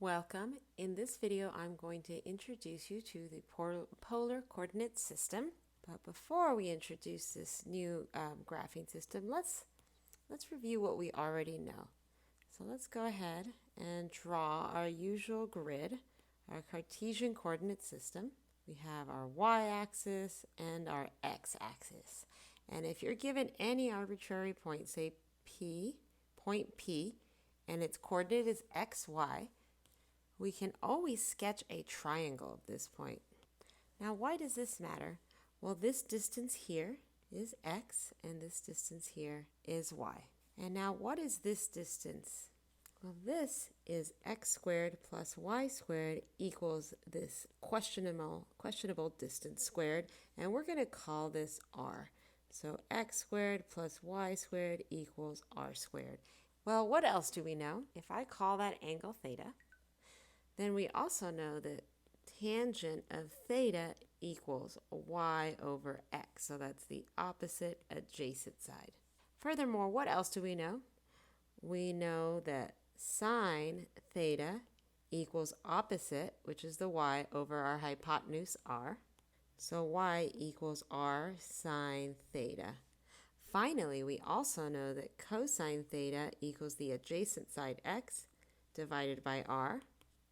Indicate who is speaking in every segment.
Speaker 1: Welcome. In this video, I'm going to introduce you to the polar coordinate system. But before we introduce this new graphing system, let's review what we already know. So let's go ahead and draw our usual grid, our Cartesian coordinate system. We have our y-axis and our x-axis. And if you're given any arbitrary point, say point P, and its coordinate is x, y, we can always sketch a triangle of this point. Now, why does this matter? Well, this distance here is x, and this distance here is y. And now, what is this distance? Well, this is x squared plus y squared equals this questionable distance squared, and we're going to call this r. So x squared plus y squared equals r squared. Well, what else do we know? If I call that angle theta, then we also know that tangent of theta equals y over x. So that's the opposite adjacent side. Furthermore, what else do we know? We know that sine theta equals opposite, which is the y, over our hypotenuse r. So y equals r sine theta. Finally, we also know that cosine theta equals the adjacent side x divided by r,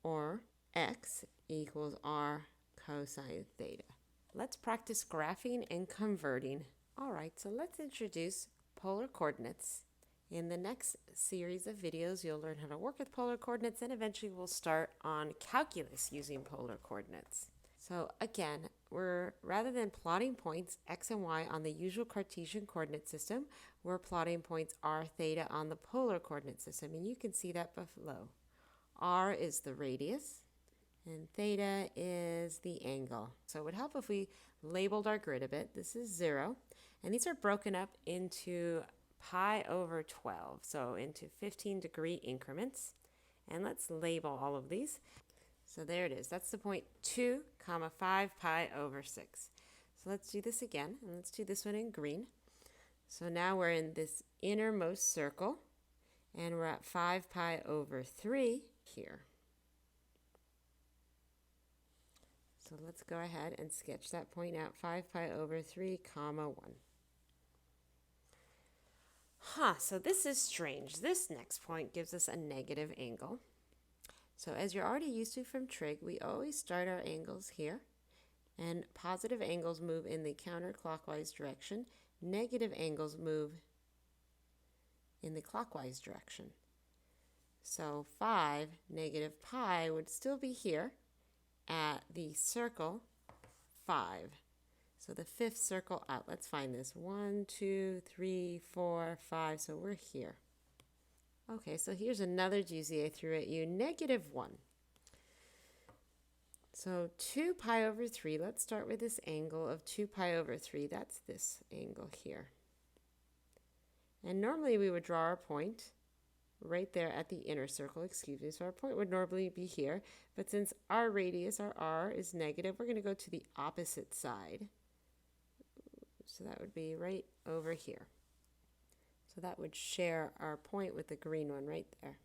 Speaker 1: or x equals r cosine theta. Let's practice graphing and converting. All right, so let's introduce polar coordinates. In the next series of videos, you'll learn how to work with polar coordinates, and eventually we'll start on calculus using polar coordinates. So again, rather than plotting points x and y on the usual Cartesian coordinate system, we're plotting points r, theta on the polar coordinate system, and you can see that below. R is the radius, and theta is the angle. So it would help if we labeled our grid a bit. This is 0, and these are broken up into pi over 12, so into 15-degree increments. And let's label all of these. So there it is. That's the point 2, 5 pi over 6. So let's do this again, and let's do this one in green. So now we're in this innermost circle, and we're at 5 pi over 3 here. So let's go ahead and sketch that point out, 5 pi over 3, 1. So this is strange. This next point gives us a negative angle. So as you're already used to from trig, we always start our angles here, and positive angles move in the counterclockwise direction. Negative angles move in the clockwise direction. So 5 negative pi would still be here at the circle 5. So the fifth circle out. Let's find this. 1, 2, 3, 4, 5. So we're here. Okay, so here's another doozy I threw at you. -1. So 2 pi over 3. Let's start with this angle of 2 pi over 3. That's this angle here. And normally we would draw our point right there at the inner circle, so our point would normally be here, but since our radius, our r, is negative, we're going to go to the opposite side. So that would be right over here. So that would share our point with the green one right there.